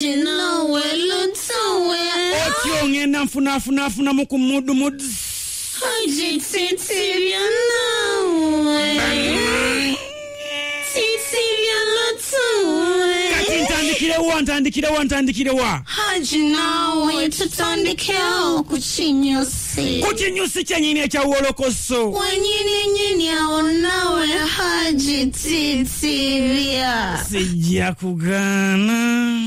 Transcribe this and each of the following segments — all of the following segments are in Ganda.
Otyo ngenda nfuna mukumudu mud. Ntandikire wa Haji nawe tutandikeo kuchinyusi chenyine echa WOLOKOSO nyini aonawe Haji titiria sijja kugana.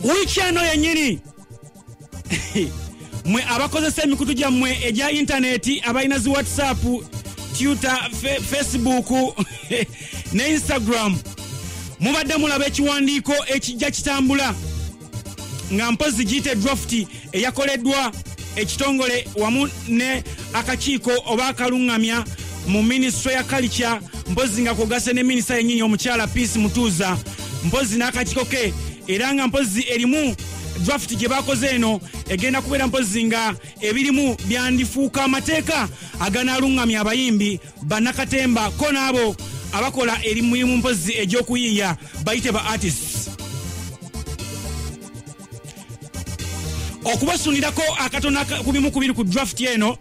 Wichano yenyini mwe abakozesa emikutu gyammwe egya interneti abalina zi WhatsApp, Twitter, Facebook ne Instagram mubadde mulaba ekiwandiiko ekijja kitambula nga mpozi giyite draft eyakoleddwa ekitongole wamu ne akakiiko oba akalungamya mu Ministry ya Culture mpozi nga kugase ne Minister yennyini omukyala Peace Mutuuza mpozi n'akakiiko ke era nga mpozi erimu draft gye bakoze eno egenda kubeera mpozi nga ebirimu byandifuuka amateeka aganaalungamya abayimbi bannakatemba ko n'abo abakola erimu mpozi egy'okuyiiya bayite ba artists. Okubasunirako akatono ku bimu ku biri ku draft eno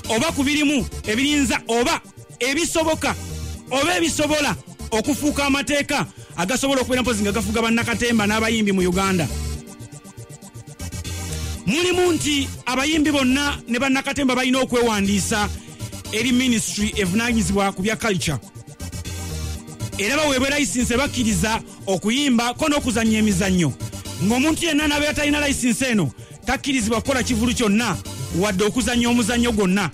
oba ku birimu ebirinza oba ebisoboka oba ebisobola okufuuka amateeka agasobola okubeera mpozi nga gafuga bannakatemba n'abayimbi mu Uganda. Mulimu nti abayimbi bonna ne bannakatemba balina okwewandiisa eri ministry evunaanyizibwa ku bya culture era baweebwe layisinsi bakkiriza okuyimba ko n'okuzannya emizannyo ng'omuntu yenna n'abeera talina layisinsi eno takkirizibwa kukola kivulu kyonna wadde okuzannya omuzannyo gwonna.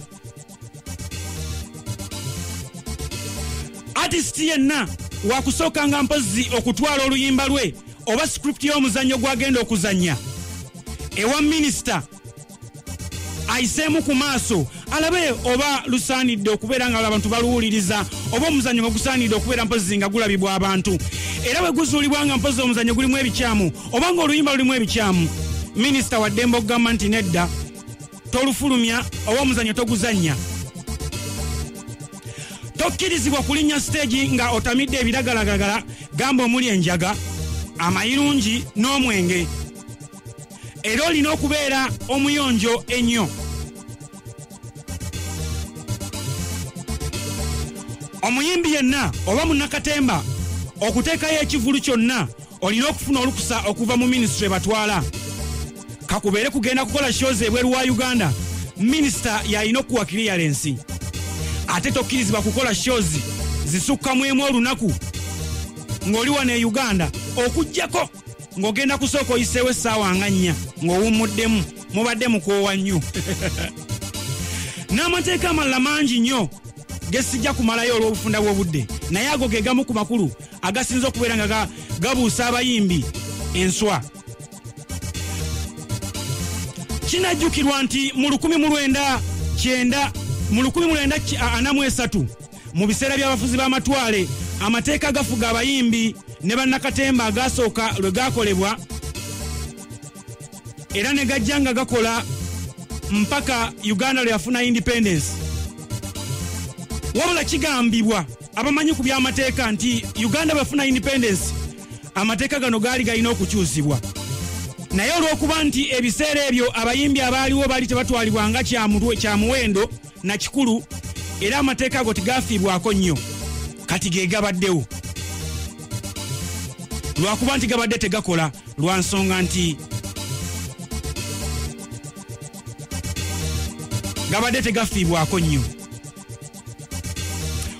Artist yenna wakusooka nga mpozi okutwala oluyimba lwe oba script y'omuzannyo gwagenda okuzannya ewa minisita ayiseemu ku maaso alabe oba lusaanidde okubeera nga abantu baluwuliriza oba omuzannyo nga gusaanidde okubeera mpozi nga gulabibwa abantu era bwe guzuulibwa nga mpozi omuzannyo gulimu ebikyamu oba nga oluyimba lulimu ebikyamu minisita waddembe okugamba nti nedda tolufulumya oba omuzannyo toguzannya. Tokkirizibwa kulinnya stage nga otamidde ebiragalagala gamba omuli enjaga amayirungi n'omwenge era olina okubeera omuyonjo ennyo. Omuyimbi yenna oba munnakatemba okuteekayo ekivulu kyonna olina okufuna olukusa okuva mu ministry batwala kakubeere kugenda kukola shows ebweru wa Uganda minisita yalina okuwa clearance ate tokkirizibwa kukola shows zisukkamu emu olunaku ng'oli wano e Uganda okujjako ng'ogenda kusooka oyiseewo essaawa nga 4 ng'owummuddemu mubadde mukoowa nnyo. N'amateeka amalala mangi nnyo gesijja kumalayo olw'obufunda bw'obudde naye ago ge gamu ku makulu agasinza okubeera nga gabuusa abayimbi enswa. Kinajjukirwa nti mu 1943 mu biseera by'abafuzi b'amatwale amateeka gafuga abayimbi ne bannakatemba agasooka lwe gakolebwa era ne gajja nga gakola mpaka Uganda lwe yafuna independence. Wabula kigambibwa abamanyi ku by'amateeka nti Uganda bafuna independence amateeka gano gaali galina okukyusibwa naye olw'okuba nti ebiseera ebyo abayimbi abaaliwo baali tebatwalibwa nga kya muwendo na kikulu era amateeka ago tegafiibwako nnyo kati ge gabaddewo lwakuba nti gabadde tegakola lwa nsonga nti gabadde tegafiibwako nnyo.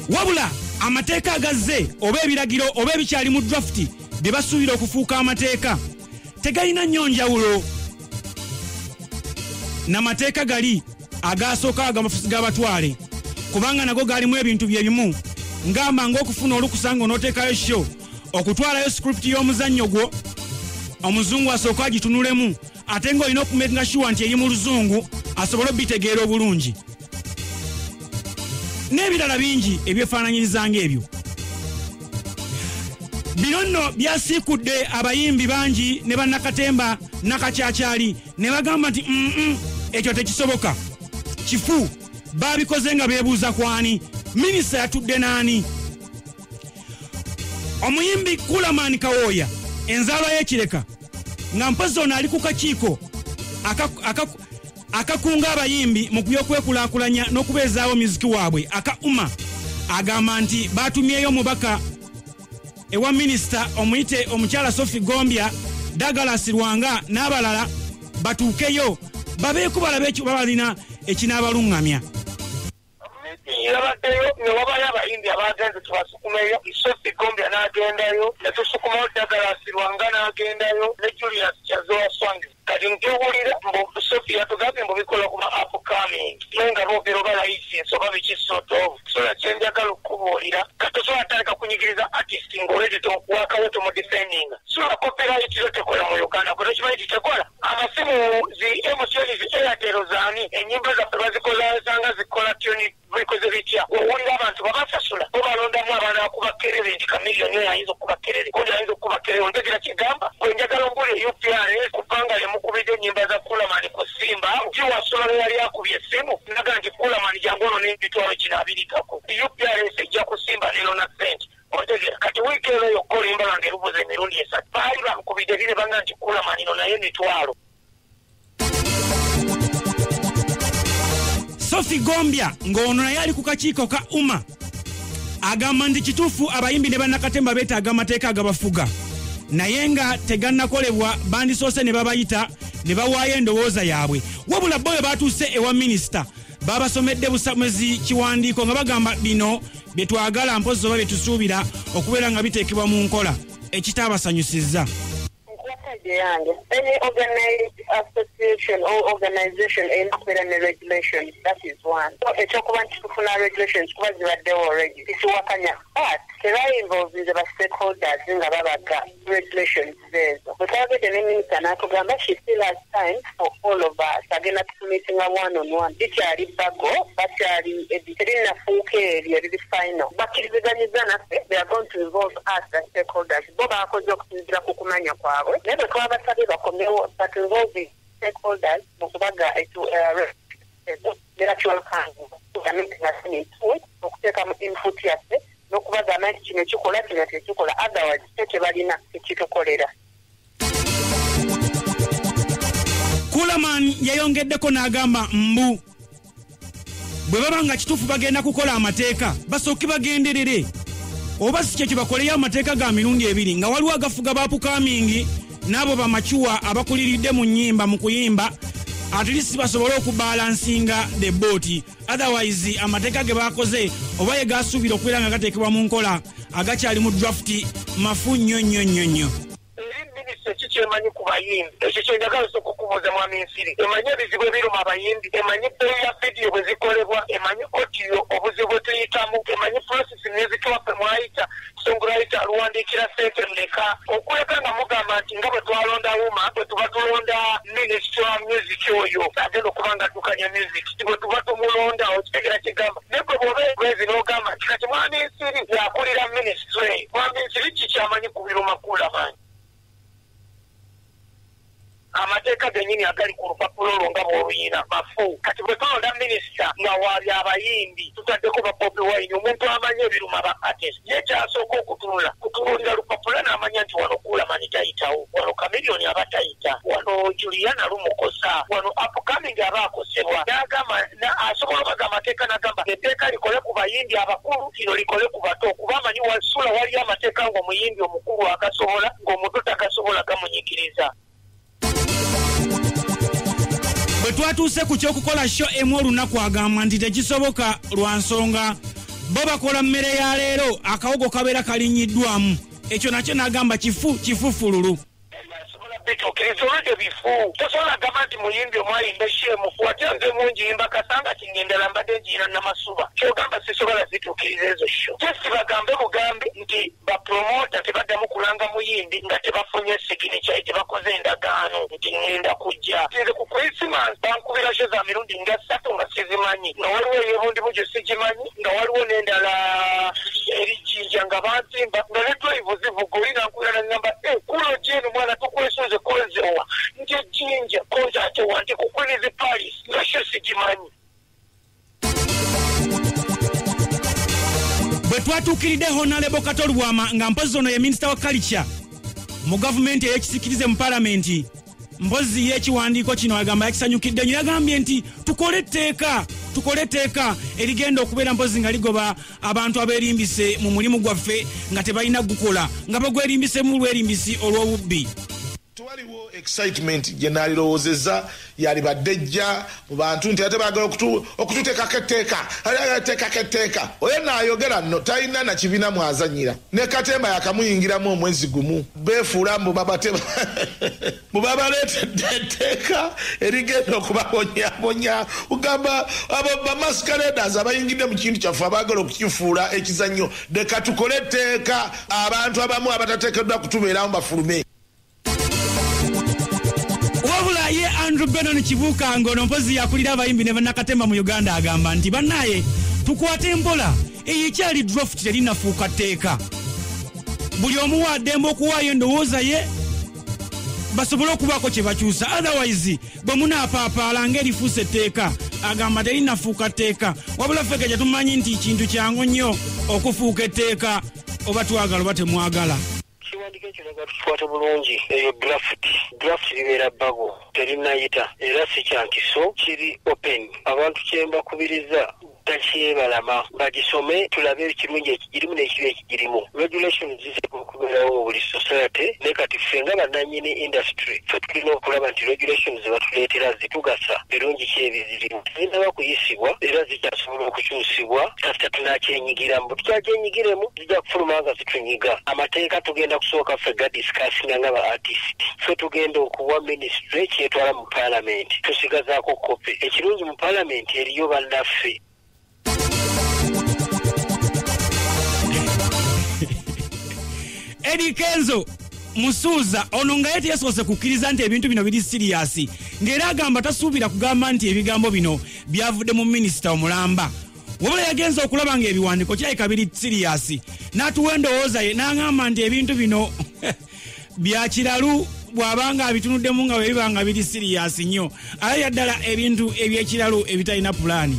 Wabula amateeka agazze oba ebiragiro oba ebikyali mu draft bye basuubira okufuuka amateeka tegalina nnyo njawulo n'amateeka gali agasooka agabafuzi g'abatwale kubanga nago gaalimu ebintu bye bimu ngamba ng'okufuna olukusa ng'onooteekayo show okutwalayo script y'omuzannyo gwo omuzungu asooka agitunulemu ate ng'olina okumakinga sure nti eri mu luzungu asobole obitegeera obulungi n'ebirala bingi ebyefaananyiriza ng'ebyo. Bino nno byasiikudde abayimbi bangi ne bannakatemba nakacaacaali ne bagamba nti ekyo tekisoboka kifu babikoze nga beebuuza kwani minisita yatudde nani omuyimbi Kulaman Kawoya enzaalwa y'ekireka nga mpozi ono ali ku kakiiko akakunga abayimbi mu byokwekulaakulanya n'okubeezaawo muziki waabwe akauma agamba nti batumyeyo mubaka ewa minisita omuyite omukyala Sophie Gombya Douglas Lwanga n'abalala batuukeyo babeeko balabe ekyo babalina ekinaabalungamya yabaddeyo ne wabayo abayimbi abagenze tubasukumeyo Sophie Gombya n'agendayo ne tusukumayo Douglas Lwanga n'agendayo ne Julius Kyazowa Swangi kati ntuwulira mbu Sophie yatugambye mbu bikola kuba upcoming nenga boogero balayisi ensoba bikisoto sola kyenjagala okubuulira kati osobola atandika kunyigiriza artist ng'oledi wakawe tumudefending sola copyright zo tekola mu Uganda kuno kimanyi titekola amasimu zi MTN zi Airtel zaani ennyimba zaffe bazikozesanga zikola tuni bikoze bitya owulira abantu babasasula bo balondamu abaana akuba kerere nti kamiliyoni oyo ayinza okuba kerere kundi ayinza okuba kerere ontegera kigamba bwe njagala mbuli UPRS kubanga yamukubidde ennyimba za Kulaman ku Simba kiwasola yali akubye essimu naga nti Kulaman jangu ono n'emitwalo kinaabirikako UPRS ejja ku Simba leero na sente otegera kati wiiki ero yokka olimba lwange erubuza emirundi esatu baali bamukubidde lire banga nti Kulaman ino naye emitwalo Sophie Gombya ng'ono naye ali ku kakiiko ka UMA agamba nti kituufu abayimbi ne bannakatemba beetaaga amateeka agabafuga naye nga tegannakolebwa bandisoose ne babayita ne bawaayo endowooza yaabwe wabula bo bwe baatuuse ewa minisita babasomedde busomezi kiwandiiko nga bagamba bino bye twagala mpozi oba bye tusuubira okubeera nga biteekebwa mu nkola ekitaabasanyusizza. Any organized association or organization in the regulations, that is one. So it's a regulations because they are there already. It's but they are involved in the stakeholders in the regulations there. But the minister Nakugamba, she still has time for all of us. Again, at meeting a one-on-one. This is ebbago, but it's a full care, the final. But they are going to involve us as stakeholders. Boba kukumanya kwawe. Abasabye bakomewo but involving stakeholders mukubaga natural kangu okuteekamu input yaffe n'okubagamba nti kino kikola kino tekikola otherwise tebalina ekitukolera. Kulaman yayongeddeko n'agamba mbu bwe baba nga kituufu bagenda kukola amateeka basooke bagenderere oba si kyekyo bakoleyo amateeka ga mirundi ebiri nga waliwo agafuga baapukamingi n'abo bamachuwa abakuliridde mu nnyimba mu kuyimba at least basobole okubalansinga the boat otherwise amateeka ge bakoze oba ye gasuubira okubeera nga gateekebwa mu nkola agakyali mu draft mafu nnyo. Emanyi ku bayimbi ekyo kyenjagala okukubuuza mwami Nsiri emanyi ebizibu ebiruma abayimbi emanyi bbeeyi ya vidiyo bwe zikolebwa emanyi odiyo obuzibu bwe tuyitamu emanyi processing nezitwaffe mwayita songwriter aluwandiikira ssente mmeka okuleka nga mugamba nti nga bwe twalonda wuma bwe tuba tulonda ministry wa music oyo agenda okuba nga addukanya music bwe tuba tumulonda okitegera kigamba naye gwe bw'obeezi n'ogamba nti kati mwami Nsiri yakulira ministry mwami Nsiri kikyamanyi ku biruma Kulaman amateeka gennyini agali ku lupapula olwo nga bw'oluyina mafu kati bwe tulonda minisita nga waali abayimbi tutaddeko ba Bobi Wine omuntu amanya ebiruma ba artist ye kyasooka kutunuulira lupapula n'amanya nti wano Kulaman tayitawo wano kamiliyoni aba tayita wano Juliana Lumukosa wano upcoming aba akosebwa n'agamba asobola obaga amateeka n'agamba etteeka likole ku bayimbi abakulu kino likole ku bato kuba amanyi wasula waliyo amateeka ng'omuyimbi omukulu agasobola ng'omuto tagasobola gamunyikiriza. Bwe twatuuse ku ky'okukola show emu olunaku agamba nti tekisoboka lwa nsonga bo bakola mmere ya leero akawogo kabeera kalinyiddwamu ekyo nakyo n'agamba kifufululu. Bituukiriza olwedde bifu tosobola gamba nti muyimbi omwayimba eshemufu watya nze munjiyimba kasanga kiŋŋendera mbadde njiyina namasuba kyogamba sisobola zituukiriza ezo sho tesi bagambe bugambe nti bapromota tebaddamu kulanga muyimbi nga tebafunye siginikyali tebakoze endagaano nti ŋŋenda kujja nze ku Christmas bankubira sho za mirundi nga 3 nga sizimanyi nga waliwo ey'ebundibujo sigimanyi nga waliwo n'endala erijinja nga bansimba nga netwayivu zivuga oli nankubira nagamba kulo jenu mwana tukwesoze konzewa nje jinja konza ate wante kukwinizi Paris nga sho sigimanyi. bwe twatuukiridde Honorable Katolwama nga mpozi ono ye Minister wa Culture mu gavumenti eyekisikirize mu Parliament. Mpozi y'ekiwandiiko kino agamba yakisanyukidde nnyo, yagambye nti tukole etteeka erigenda okubeera mpozi nga ligoba abantu abeerimbise mu mulimu gwaffe nga tebalina gukola nga bagwerimbise mu lwerimbisi olw'obubbi. Tuwaliwo excitement generalozeza yali badejja mu bantu nti ate bagala okututeeka oyo naayogera nno talina na kibiina mwazanyira ne Katemba yakamuyingiramu omwezi gumu beefuula mbu babaleetedde etteeka erigenda okubabonyabonya ugamba abo bamasqueraders abayingidde mu kintu kyaffe abagala okukifuula ekizannyo leka tukole etteeka abantu abamu abatateekeddwa kutubeeramu bafulume. Wabula ye Andrew Benon Kibuka ngono mpozi yakulira abayimbi ne Nakatemba mu Uganda agamba nti bannaye tukwate mpola eyikyali draft terinafuuka tteeka. Buli omu waddembe okuwaayo endowooza ye basobole okubaako kye bakyusa, otherwise bwe munaapaapaala ng'erifuuse etteeka agamba terinafuuka tteeka. Wabula ffeke gye tumanyi nti kintu kyangu nnyo okufuuka etteeka oba twagala oba temwagala. Kiwandiiko kino nga tukikwata bulungi eyo draft libeera bbago terinayita era si kyankiso kiri open. Abantu kye mbakubiriza takyebalama bagisome tulabe ekirungi ekigirimu n'ekibi ekigirimu. Regulations ziteekwa okubeerawo buli society ne kati ffe nga bannannyini industry ffe tulina okulaba nti regulations zebatuleetera zitugasa birungi ki ebizirimu zirinaba kuyisibwa era zikyasobola okukyusibwa kasita tunakyenyigiramu. Bwe tukyakyenyigiremu zijja kufuluma nga zitunyiga. Amateeka tugenda kusooka ffe gadisikasinga nga ba artist ffe tugenda okuwa ministry kyetwala mu parliament tusigazaako kopi. Ekirungi mu parliament eriyo bannaffe. Eddie Kenzo Musuuza ono nga yete yasoose kukkiriza nti ebintu bino biri serious ng'era agamba tasuubira kugamba nti ebigambo bino byavudde mu minisita omulamba. Wabula yagenza okulaba ng'ebiwandiiko kirabika biri serious n'atuwa endowooza ye n'aŋŋamba nti ebintu bino bya kiralu bw'abanga abitunuddemu nga bwe biba nga biri serious nnyo alaya ddala ebintu eby'ekiralu ebitalina pulaani.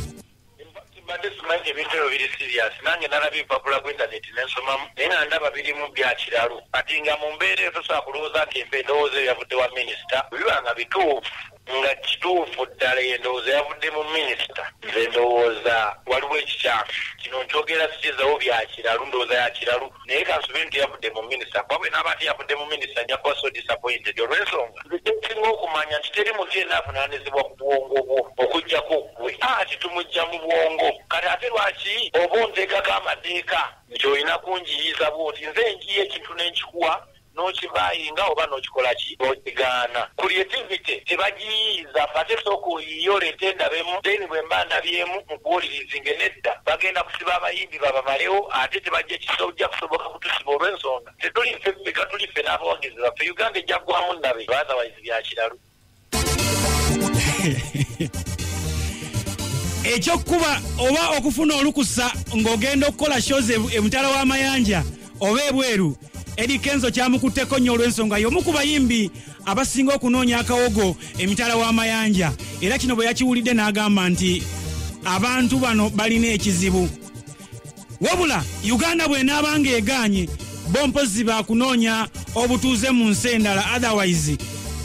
Simanyi ebintu ebyo biri serious nange nalabye epapula ku internet nensomamu naye nga ndaba birimu bya kiralu kati nga mu mbeera eyo tosobola kulowooza nti endowooza eyo yavudde wa minisita biba nga bituufu nga kituufu ddala endowooza yavudde mu minisita. Nze ndowooza waliwo ekikyafu kino nkyogera sikizawo bya kiralu ndowooza ya kiralu naye kansube nti yavudde mu minisita kuba bwe naaba nti yavudde mu minisita nja kuba so disappointed. Olw'ensonga nsinga okumanya nti teri muntu yenna avunaanyizibwa ku bwongo bwo okuggyako ggwe ati tumujja mu bwongo kati ate lwaki oba onteekako amateeka nti olina kunjiyiza bwoti nze njiya ekintu n'enkikuwa n'okibayinga oba n'okikola ki okigaana. Creativity tebagiyiiza ate sooka oyiye oleete endabemu then bwe mba ndabyemu mukuwulirizinge nedda bagenda kusiba abayimbi babamalewo ate tebajja ekisojja kusoboka kutusiba. Olw'ensonga tetuli ffe ffeka tuli ffe n'abawagizi baffe Uganda ejja ggwamu ndabe otherwise bya kiralu. Ekyokkuba oba okufuna olukusa ng'ogenda okukola shows emutala w'amayanja oba ebweru Eddie Kenzo kyamukutteko nnyo olw'ensonga y'omu ku bayimbi abasinga okunoonya akawogo emitala w'amayanja era kino bwe yakiwulidde n'agamba nti abantu bano balina ekizibu. Wabula Uganda bw'enaabanga egaanye bo mpozi baakunoonya obutuuze mu nsi endala otherwise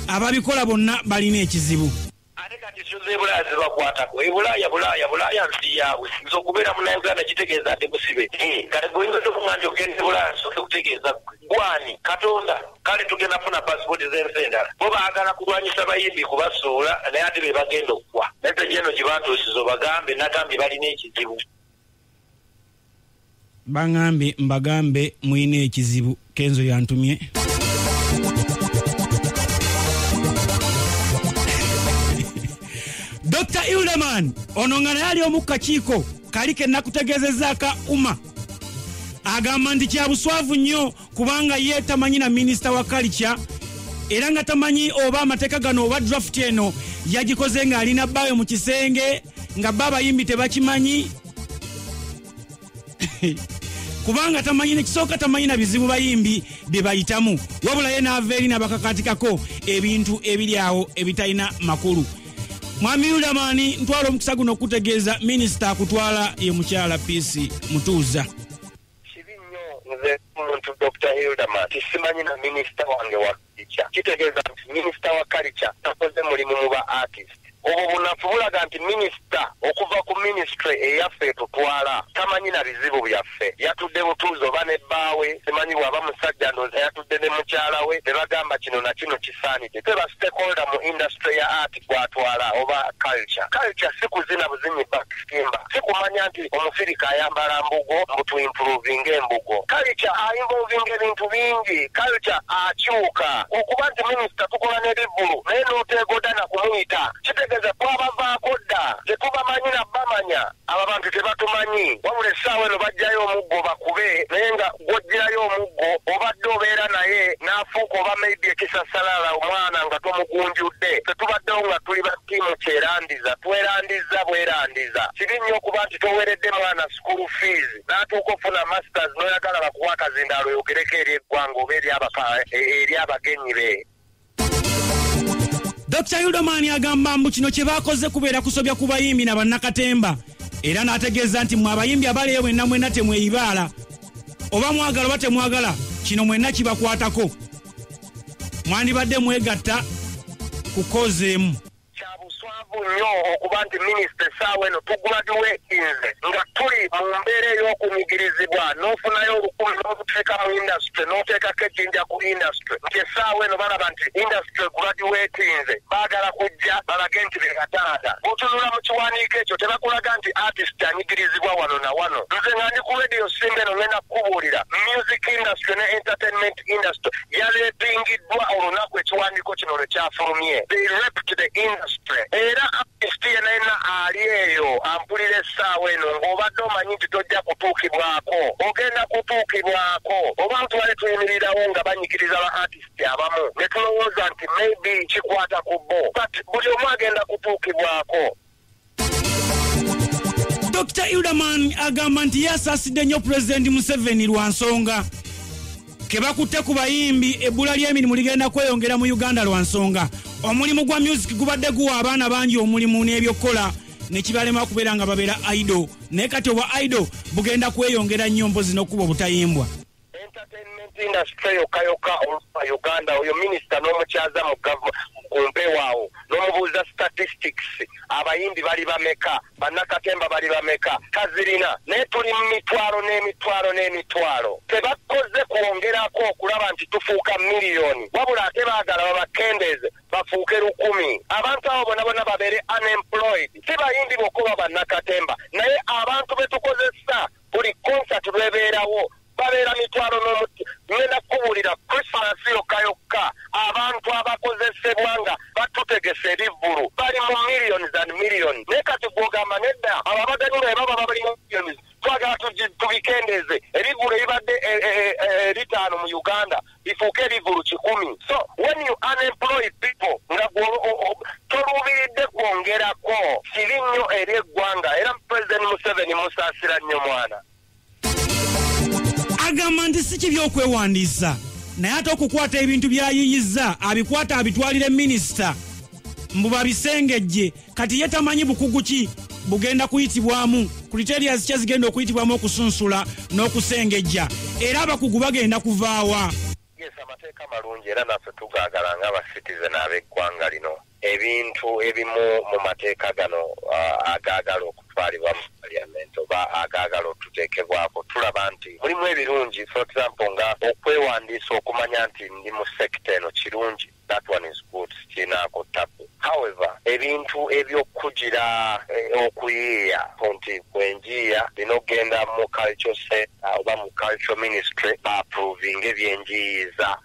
ababikola bonna balina ekizibu. Ate kati shows ebulaaya zibakwatako bulaaya nsi yaabwe nze okubeera munnayuganda kitegeeza ate musibe kale goyinza okuŋŋa nti ogenda ebulaaya nsooke kutegeeza gwani Katonda kale tugenda kufuna pasipoti z'ensi endala bo baagala kulwanyisa bayimbi kubasoola naye ate be bagenda okugwa naye tegeno gye bantuusiza obagambe nagambye balina ekizibu. Baŋŋambye mbagambe mulina ekizibu. Kenzo yantumye. Dr. Ildeman ono nga naye ali omu kakiiko kali ke nakutegeezezaaka umma agamba nti kya buswavu nnyo kubanga ye tamanyi na minisita wa culture era nga tamanyi oba amateeka gano oba draft eno yagikoze nga alina bbaawe mu kisenge nga bba abayimbi tebakimanyi kubanga tamanyi nekisooka tamanyi na bizibu bayimbi bye bayitamu wabula ye n'ava eri n'abakakatikako ebintu ebiri awo ebitalina makulu. Mwami Ulamani ntwala omukisa guno okutegeeza minisita akutwala ye mukyala Peace Mutuuza. kintu Dr. Hilderman kisimanyi na minisita wange wa culture kitegeeza nti minisita wa culture takoze mulimu mu ba artist obwo bunafu bulaga nti minisita okuva ku ministry eyaffe tutwala tamanyi na bizibu byaffe yatudde butuuzi oba nebbaawe simanyi bwaba musajja ndooza yatudde ne mukyala we ne bagamba kino na kino kisaanidde teba stakeholder mu industry ya art gwatwala oba culture si kuzina buzinyi bakisimba si kumanya nti omufirika ayambala mbugo mbutu improving embugo culture involving ebintu bingi culture akyuka okuba nti minisita tukola n'ebivulu naye n'oteegodana kumuyita kitegeeza twabavaako dda tetubamanyi na bamanya abo bantu tebatumanyi wabula essaawa eno bajjayo omuggo bakube naye nga gw'oggyirayo omuggo obadde obeera naye n'afuuka oba maybe ekisasalala omwana nga tomugunjudde tetubaddewo nga tuli ba ttiimu kyerandiza twerandiza bwerandiza kibi nnyo okuba nti toweredde mwana school fees n'atuuka ofuna masters n'oyagala bakuwa akazindaalo yogereko eri eggwanga oba eri abagenyi be. Dr. Hilderman agamba mbu kino kye bakoze kubeera kusobya ku bayimbi na bannakatemba era n'ategeeza nti mwe abayimbi abaleyo mwenna temweyibaala oba mwagala oba temwagala kino mwenna kibakwatako mwandibadde mwegatta kukozeemu buswavu nnyo okuba nti minisita essaawa eno tuguladuweetinze nga tuli mu mbeera ey'okunyigirizibwa n'ofunayo olukumi n'obuteeka mu indasitule n'oteekako ejjinja ku indasitule nti essaawa eno balaba nti indasitule guladuweetinze baagala kujja balage nti begataata otunula mu kiwandiiko ekyo tebakulaga nti artist anyigirizibwa wano na wano nze nga ndi ku radio simba eno ngenda kukubuulira music industry ne entertainment industry yaleepingiddwa olunaku ekiwandiiko kino lwe kyafulumye they raped the industry era artist yenna ali eyo ampulira essaawa eno ng'obadde omanyi nti tojja kutuukibwako ogenda kutuukibwako oba ntwale tuyimirirawo nga banyikiriza ba artist abamu ne tulowooza nti maybe kikwata ku bo but buli omu agenda kutuukibwako. Dr. Hilderman agamba nti yasaasidde nnyo Pulezidenti Museveni lwa nsonga kebakutte ku bayimbi ebbula ly'emirimu ligenda kweyongera mu Uganda lwa nsonga omulimu gwa music gubadde guwa abaana bangi omulimu n'ebyokukola ne kibalema kubeera nga babeera idol naye kati obwa idol bugenda kweyongera nnyo mpozi n'okuba obutayimbwa. Entertainment industry yokayoka Uganda oyo minisita n'omukyaza mu kumpewaawo n'omubuuza statistics abayimbi bali bameka bannakatemba bali bameka tazirina naye tuli mu mitwalo n'emitwalo tebakoze kwongerako okulaba nti tufuuka miliyoni wabula ate baagala babakendeeze bafuuke 1,000 abantu abo bonna babeere unemployed si bayimbi bokkuba bannakatemba naye abantu betukozesa buli concert lwebeerawo babeera mitwalo n'omuti ngenda kubuulira Christmas yokka abantu abakozesebwa nga batutegese ebivvulu bali mu millions and millions naye kati gwogamba nedda ababaganira ebaba bali mu millions twagala tubikendeeze ebivvulu ebibadde bitaano mu Uganda bifuuke ebivvulu 1,000 so when you unemployed people nga toluubiridde kwongerako kibi nnyo eri eggwanga era President Museveni musaasira nnyo mwana. Agamba nti si kibi okwewandiisa naye ate okukwata ebintu by'ayiyizza abikwata abitwalire minisita mbu babisengejje kati ye tamanyi bukugu ki bugenda kuyitibwamu criterias kye zigenda okuyitibwamu okusunsula n'okusengejja era abakugu bagenda kuvaawa. Yes, amateeka malungi era naffe tugaagala nga abasitizen ab'eggwanga lino ebintu ebimu mu mateeka gano agaagala okutwalibwa mu parliament oba agaagala okuteekebwako tulaba nti mulimu ebirungi for example nga okwewandiisa okumanya nti ndi mu sekita eno kirungi that one is good kinaako tapu however ebintu ebyokkugira okuyiiya nti bwenjiiya lina okgenda mu culture center oba mu culture ministry approving ebyenjiyiza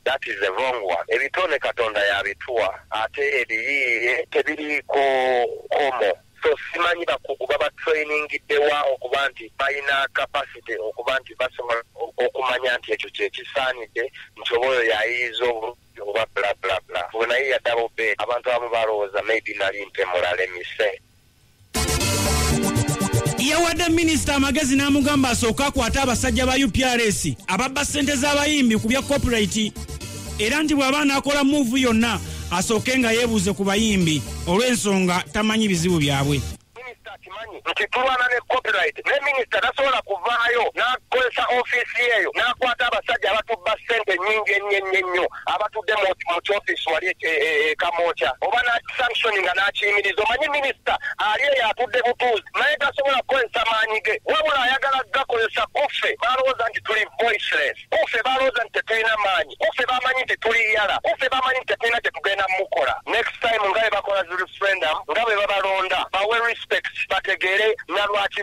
that is the wrong one ebitone katonda yabituwa ate ebiyiiye tebiriiko komo so simanyi bakugu baba trainingiddewa okuba nti balina capacity okuba nti basobola okumanya nti ekyo kyekisaanidde nti oba oyo yayiyiza obulungi oba bla bla bla bonaye yaddabo be abantu abamu balowooza maybe nali mpemulala emise. Yawadde minisita amagezi n'amugamba asooka akwata abasajja ba UPRS ababba ssente z'abayimbi ku bya copyright era nti bw'aba n'akola move yonna asooke nga yeebuuze ku bayimbi olw'ensonga tamanyi bizibu byabwe. Minisita akimanyi nti tulwana ne copyright ne minisita tasobola kuvaayo n'akozesa ofiisi eyo n'akwata abasajja nnyingi ennyo abatudde mu kyofisi wali Kamotya oba sanctioning n'akiyimiriza omanyi minisita ali eyo atudde butuuzi naye tasobola kukozesa maanyi ge wabula ayagala gakozesa kuffe balowooza nti tuli voiceless kuffe balowooza nti tetulina maanyi kuffe bamanyi nti tuli yala kuffe bamanyi nti tetulina tetugenda mukola next time nga bwe bakola referendum nga bwe babalonda bawe respect bategere na lwaki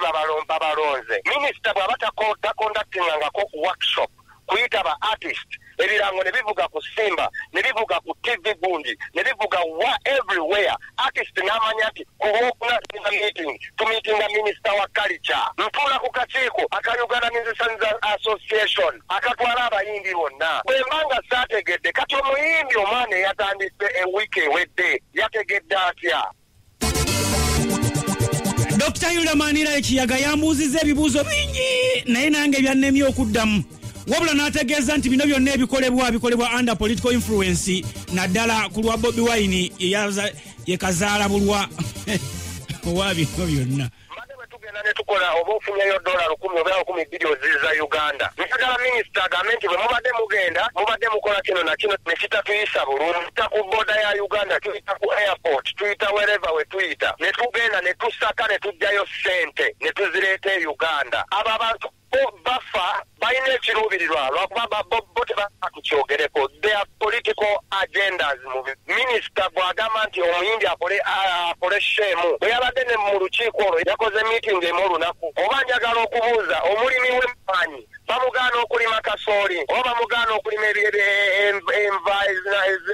babalonze minisita bw'aba takondatingangako ku workshop kuyita ba artist ebirango ne bivuga ku Simba ne bivuga ku TV Gundi ne bivuga everywhere artist n'amanya ati kuwokuna meeting tumitinga minister wa culture ntula ku kakiiko aka Uganda Musicians Association akatwala abayimbi bonna bwembanga saategedde kati omuyimbi omwana eyatandise ewiki ewedde yategedde atya. Dr. Yula Manira ekiyaga yambuuziza ebibuuzo bingi naye nange byannemye okuddamu wabula n'ategeeza nti bino byonna bikolebwa under political influence naddala ku lwa Bobi Wine yekazaala bulwa owa bino byonna ne tukola oba ofunyeyo $10 oba 10 billion za Uganda nsagala minisita agambe nti bwe mubadde mukola kino na kino ne kitatuyisa bulungi ku boda ya Uganda tuyita ku airport tuyita wherever we tuyita ne tugenda ne tusaka ne tujjayo ssente ne tuzireeta Uganda abo abantu bafa balina ekiruubirirwa lwakuba bo tebakukyogereko their political agendas minisita bw'agamba nti omuyimbi akole shemu bwe yabadde ne mu lukiiko olwo yakoze meeting emu olunaku oba njagala okubuuza omulimi w'emmanyi bamugaana okulima kasooli oba bamugaana okulima enva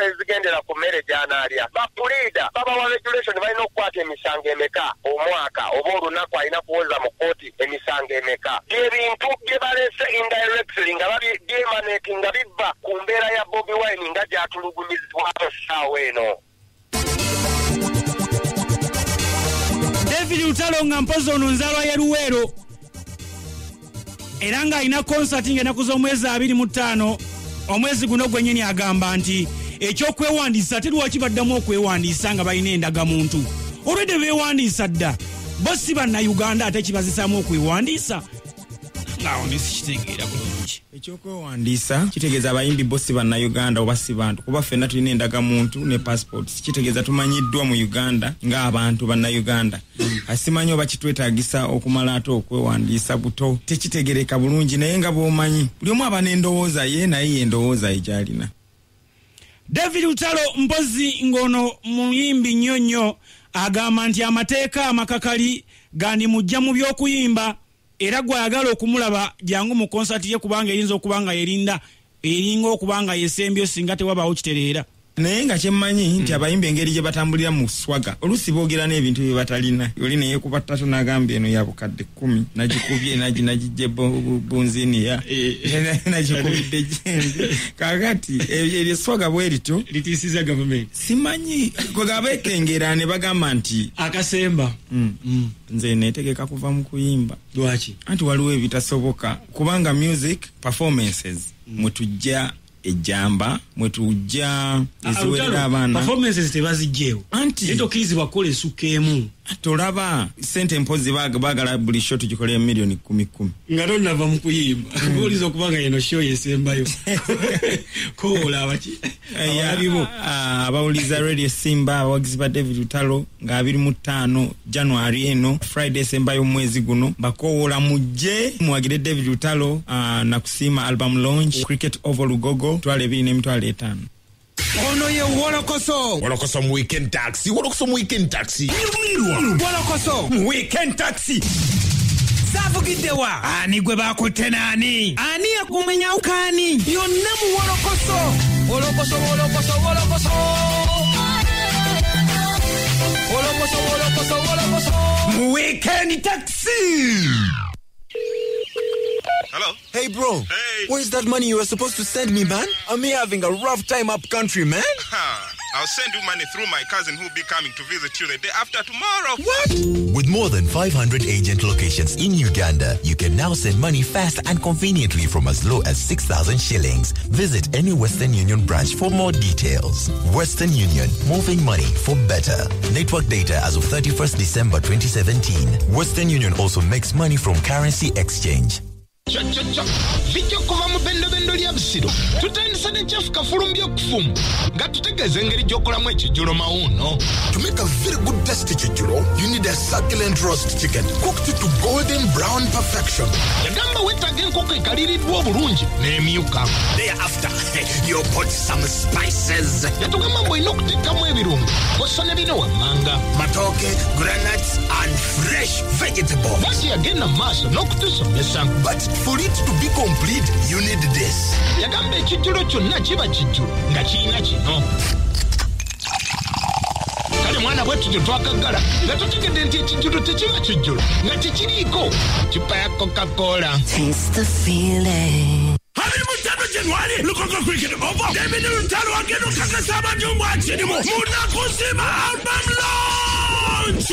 ezigendera ku mmere gy'anaalya bapuliida babawa regulation balina okukwata emisango emeka omwaka oba olunaku alina kuwoza mu kooti emisango emeka ebintu bye balese indirectly nga babyemaneti nga biva ku mbeera ya Bobi Wine nga gyatulugumizibwako ssaawa eno. David Lutalo nga mpozi ono nzaalwa ya Luweero era ng'alina concerting ennaku z'omwezi 25 omwezi guno gwennyini agamba nti ekyokwewandiisa terwaki baddamu okwewandiisa nga balina endagamuntu olwedde beewandiisa dda bo si bannayuganda ate kibazisaamu okwewandiisa ngaawo nesikitegeera bulungi ekyokwewandiisa kitegeeza abayimbi bo si bannayuganda oba si bantu kuba ffenna tulina endagamuntu ne passports kitegeeza tumanyiddwa mu Uganda ng'abantu bannayuganda asimanyi oba kitwetaagisa okumala ate okwewandiisa buto tekitegereka bulungi naye nga bw'omanyi buli omu aba n'endowooza ye naye y'endowooza ye gy'alina. David Lutalo mpozi ngono muyimbi nnyo agamba nti amateeka amakakali gandi mujja mu by'okuyimba era gwayagala okumulaba jangu mu concert ye kubanga eyinza okubanga eringa okubanga yesembyo singa tewabaawo kitereera naye nga kyemmanyi nti abayimbi engeri gye batambulira mu swaga oluusi boogera n'ebintu bye batalina oli naye kuba ttatu n'agambye eno ya bukadde 10 nagikubye nagijje bunziniya nagikubidde jembe kakati eryo swaga bwe lityo litiisiza gavumenti simanyi kwega beekengera ne bagamba nti akasemba nze neetegeka kuva mu kuyimba lwaki anti waliwo ebitasoboka kubanga music performances mwetujja ejamba mwetujja eziwerera abaana performances tebazijjeewo anti netokirizibwa kukola essuka emu tolaba sente mpozi baagala buli show tugikole million 10 nga tonava mu kuyimba buuliza okubanga yeno show yesembayo kola abaki ababibo abawuliza radio Simba abawagizi ba David Lutalo nga 25 January eno Friday esembayo mwezi guno bakoola mujje muwagire David Lutalo na kusiima album launch Cricket Over Lugogo twale 2.5 ono ye Wolokoso mu weekend taxi Wolokoso mu weekend taxi zavugiddewa ani gwe bakutte naani ani yakumenya ukani yonna mu Wolokoso mu weekend taxi. Hello? Hey bro, Hey. where's that money you were supposed to send me, man? I'm here having a rough time up country, man. I'll send you money through my cousin who'll be coming to visit you the day after tomorrow. What? With more than 500 agent locations in Uganda, you can now send money fast and conveniently from as low as 6,000 shillings. Visit any Western Union branch for more details. Western Union, moving money for better. Network data as of 31st December 2017. Western Union also makes money from currency exchange. Vijja kuva mu bendo lya Busiro. Tutandise ne Jeff Kafulumbi okufumu. Nga tutegeeza engeri gy'okolamu ekijjulo mawuuno. To make a very good tasty chichuro, you need a succulent roast chicken cooked to golden brown perfection. Yagamba weetaga enkoko ekaliriddwa obulungi n'emyuka. Thereafter, you put some spices. Yatugamba bw'olina okuteekamu ebirungo. Ossa ne bino wammanga. Matoke, granuts and fresh vegetables. Basi yagenda mu maaso n'okutusomesa. But for it to be complete, you need this. Yagamba ekijjulo kyonna kiba kijjulo nga kirina kino. Kale mwana bwe tutyo twakaggala nga tutegedde nti ekijjulo tekiba kijjulo nga tekiriiko cupa ya Coca-Cola. Taste the feeling. Habili mutano Januari, Lukoko cricket over. Demi Lutano ageno kakasaba jumbo achinimu. Muna kusima album launch.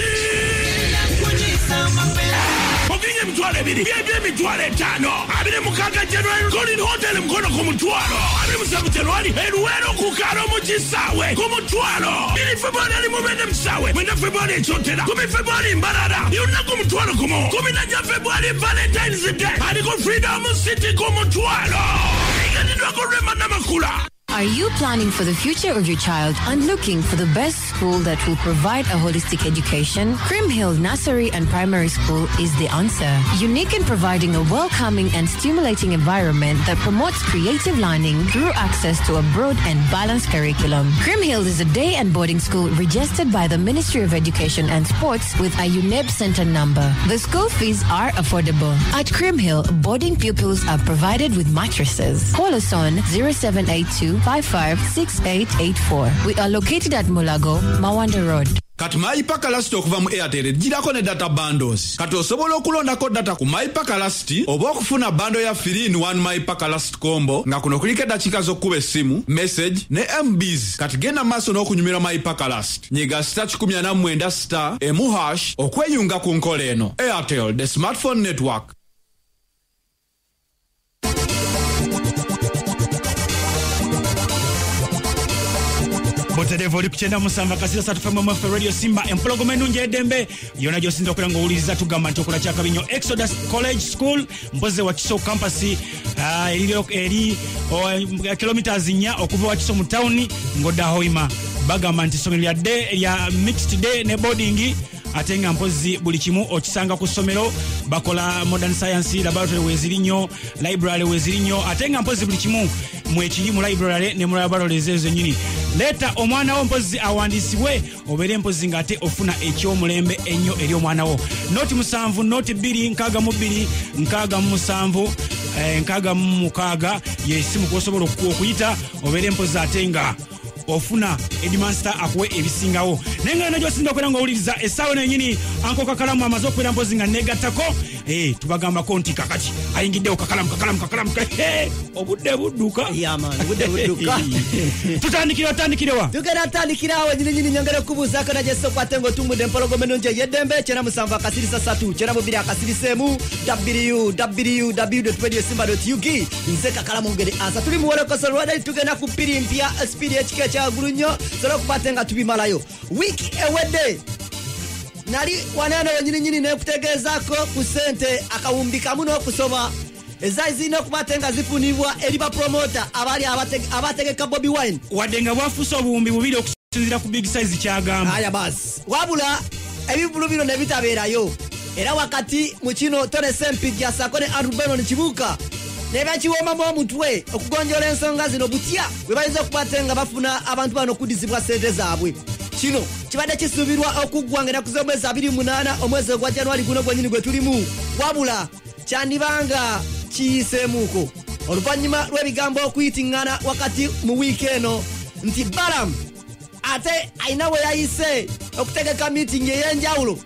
Oginye mtwale bidi, bie mitwale tano. Abili mukaka Januari, Golden Hotel mkono kumutwalo. Abili musabu Januari, eluwero kukaro mujisawe kumutwalo. Bili Februari alimumende msawe, mwenda Februari chotela. Kumi Februari mbarada, yuna kumutwalo kumo. Kumi nanja Februari Valentine's Day. Adiko Freedom City kumutwalo. Ikanidwa kurema na makula. Are you planning for the future of your child and looking for the best school that will provide a holistic education? Crim Hill Nursery and Primary School is the answer. Unique in providing a welcoming and stimulating environment that promotes creative learning through access to a broad and balanced curriculum. Crim Hill is a day and boarding school registered by the Ministry of Education and Sports with a UNEB center number. The school fees are affordable. At Crim Hill, boarding pupils are provided with mattresses. Call us on 0782-556884. We are located at Mulago, Mawanda Road. Kati MyPack Last okuva mu Airtel girako ne data bundles. Kati osobola okulondako data ku MyPack Last oba okufuna bando ya 3-in-1 MyPack Last combo nga kuno kuliko eddakiika z'okkuba essimu, message ne MBs. Kati genda maaso n'okunyumira MyPack Last. Nyiga *197*1# okweyunga ku nkola eno. Airtel, the smartphone network. Boterevo oli kuchenda musamba kasira satu fama mwafe Radio Simba empologome nunje edembe yona josinda okulango uliza tugamba nti okola kyakabinyo Exodus College School mpoze wa Kiso campus eri kilometers 4 okuva wa Kiso mu town ngoda hoima bagamba nti somero ya day ya mixed day ne boarding atenga mpozi buli kimu okisanga ku somero bakola modern science laboratory wezirinyo library wezirinyo atenga mpozi buli kimu mwekiri mu library ne mu laboratory ezo nyini leta omwana wo mpozi awandisibwe obere mpozi ngate ofuna ekyomulembe ennyo eri omwana wo noti 7 noti 2 nkaga mu 2 nkaga mu 7 nkaga mu 6 yesimu kosobola okuyita obere mpozi atenga ofuna Edmaster akuwe ebisingawo nenga najo sinda kwera ngawuliza esawo nenyini anko kakalamu amazo kwera mpozi nga negatako tubagamba konti kakati ayingidde okakalamu obudde budduka man obudde budduka tutandikirewa tugenda nyini nyongera kubuza kana jeso kwatengo tumudde empologome nunje yedembe chera musamba akasirisa 3 chera mubiri akasirisemu www.radiosimba.ug nze kakalamu ngere asa tuli mu WOLOKOSO rwanda tugenda kupiri mpya speed HK cha gurunyo solo kupatenga tubimalayo wiki ewedde nali wanana nyini nekutegezaako ku sente akawumbika muno kusoma ezaizi no kubatenga zifunibwa eriba promoter abali abategeka Bobi Wine wadenga bwafuso obuwumbi bubiri okusinzira ku big size kyagamba haya basi wabula ebibulu bino ne bitabeerayo era wakati mu kino tone sempijja sakone arubeno ne kibuka neba kiwoma mu mutwe okugonjola ensonga zino butya bwe bayinza okubatenga bafuna abantu bano kudizibwa sente zaabwe kino kibadde kisubirwa okuggwanga na kuzomwezi 28 omwezi gwa January guno gwenyini gwe tulimu wabula kyandibanga kiyiseemuuko oluvannyuma lw'ebigambo okuyitingana wakati mu wiiki eno nti Balam ate ayina we yayise okutegeka meeting ey'enjawulo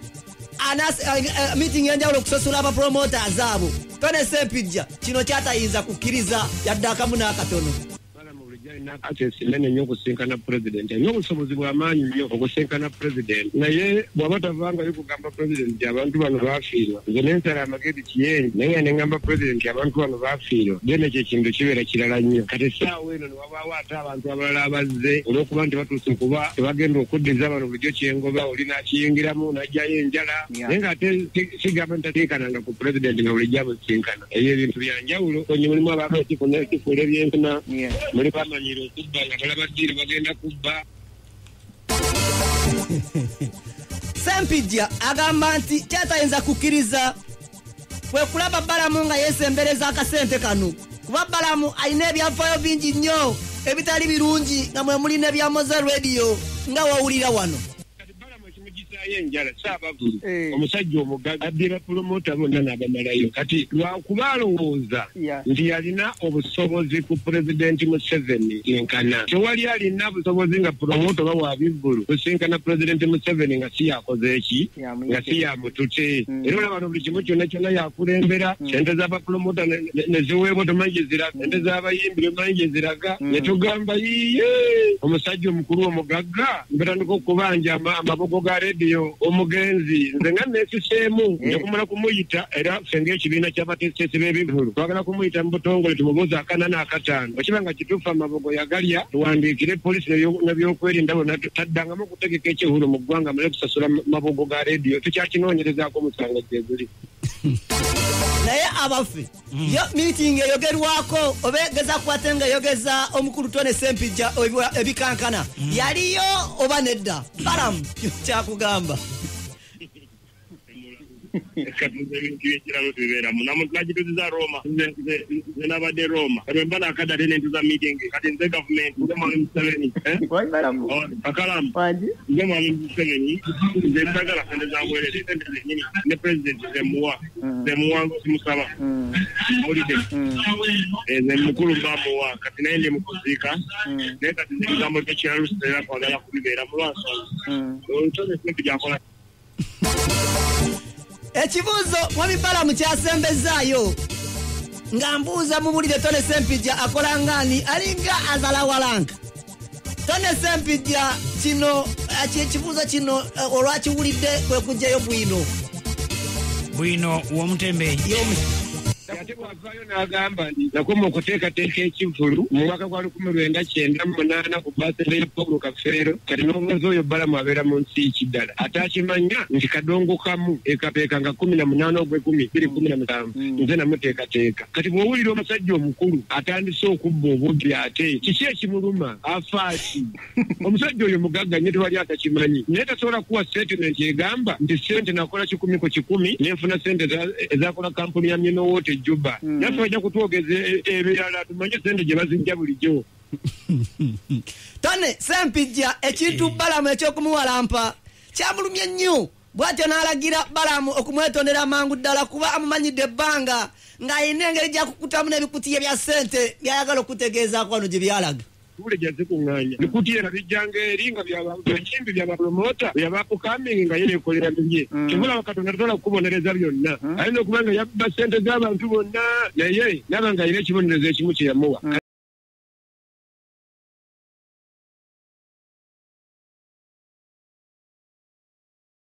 meeting y'enjawulo okusosola abapromoters abo tone sempijja kino kyatayinza kukkiriza yadde akamu n'akatono Jaina access nene nnyo okusinkana president. Nnyo obusobozi bw'amaanyi nnyo okusinkana president. Naye bw'aba tavanga y'okugamba president abantu bano baafiirwa. Nze n'ensala amagezi kiyenyi naye ne ngamba president abantu bano baafiirwa. Then ekyo ekintu kibeera kirala nnyo. Kati essaawa eno ne wabaawo ate abantu abalala abazze olw'okuba nti batuuse kuba tebagenda okuddiza bano bulijjo kyengoba oli n'akiyingiramu n'ajjayo enjala. Naye ng'ate sigamba ntateekananga ku president nga bulijjo abusinkana. Eyo ebintu bya njawulo. Onye mulimu abaakakifu n'ekifuula eby'ensuna. Muli bamanyira okubba nga balaba ddiiro bagenda kubba. Sempijja agamba nti kyatayinza kukkiriza kwe kulaba Balamu nga yeesembereza akasente kano kuba Balamu alina ebyafaayo bingi nnyo ebitali birungi nga mwe mulina ebya Moza Radio nga wawulira wano. Enjala saabavulu omusajja omugagga addira promota bonna n'abamalayo kati lwakuba alowooza nti yalina obusobozi ku pulezidenti Museveni yenkana tewali alina busobozi nga promota oba wabiggulu kusinkana pulezidenti Museveni nga si yakoze eki nga si yamutute era olabano buli kimu kyonna kyonna yakulembera sente z'abapromota ne ziweebwa tomanyi gye ziraga sente z'abayimbi tomanyi gye ziraga ne tugamba yiye omusajja omukulu omugagga mbatandika okubanja amabogo ga radio omugenzi nze nga neesiseemu njakumala kumuyita era ffe ng'ekibiina ky'abateesiteesi b'ebivulu twagala kumuyita mu butongole tumubuuza akana n'akataano okiba nga kituufu amabogo yagalya tuwandiikire polisi n'ebyokwerinda bonna taddangamu okutegeka ekihulu mu ggwanga mule kusasula mabogo ga rediyo tukyakinoonyerezaako omusango gyeguli. Naye abaffe yo meeting eyogerwako oba egeza kukwate nga eyogeza omukulu Tone Sempijja ebikankana yaliyo oba nedda Balamu kyakugamba katuze ebintu by'ekiralo tubeeramu nagituziza Roma nze nabadde Roma kati mba nakadate nentuza meeting kati nze gavumenti nze mwami Museveni akalamu nze mwami Museveni nze ntagala sente zambwerere sente zenyini ne president zemuwa nga simusaba olide nze mukulu mbamuwa kati naye ndi mukuziika naye kati nze ebigambo by'ekiralo sitera kwagala kubibeera mu lwansonga Tone Sempijja akola ekibuuzo mwami Balamu kyasembezaayo nga mbuuza mubulire Tone Sempijja akola ngani alinga azalawalanka Tone Sempijja kino ekibuuzo kino olwakiwulidde kwe kujjayo bwino w'omutembeeyi ate bwavaayo n'agamba nti nakoma okuteekateeka ekivulu mu mwaka gwa 1998 ku basende ya Paulo Kafeero kati n'omuwezi oyo Balamu abeera mu nsi kiddala ate akimanya nti kadongo kamu ekapeeka nga 18 ogw'ekumi 2015 nze namuteekateeka kati bw'owulira omusajja omukulu atandise okubba obubbi ate kiki ekimuluma afaaki omusajja oyo mugagga nnyo tewali atakimanyi naye tasobola kuwa statement egamba nti sente nakola 10 ku 10 nenfuna sente ezakola kampuni ya Minowote Juba naffe bajja kutwogeza ebirala tumanye sente gye bazijja bulijjo. Tone Sempijja ekintu Balamu eky'okumuwalampa kyamulumye nnyo bw'atyo n'alagira Balamu okumwetondera mangu ddala kuba amumanyidde ebbanga ng'ayina engeri gy'akukutamu n'ebikutiye bya sente by'ayagala okutegeezaako wano gye byalaga tule jaze kuŋŋaanya bikutiye nabijjanga eri nga byabakimbi byabapromota byabakukamingi nga yeneekolera bibye kibula Katonda tola kukubonereza byonna alina okuba nga yabba sente z'abantu bonna naye naba nga alina ekibonerezo ekimu kye yamuwa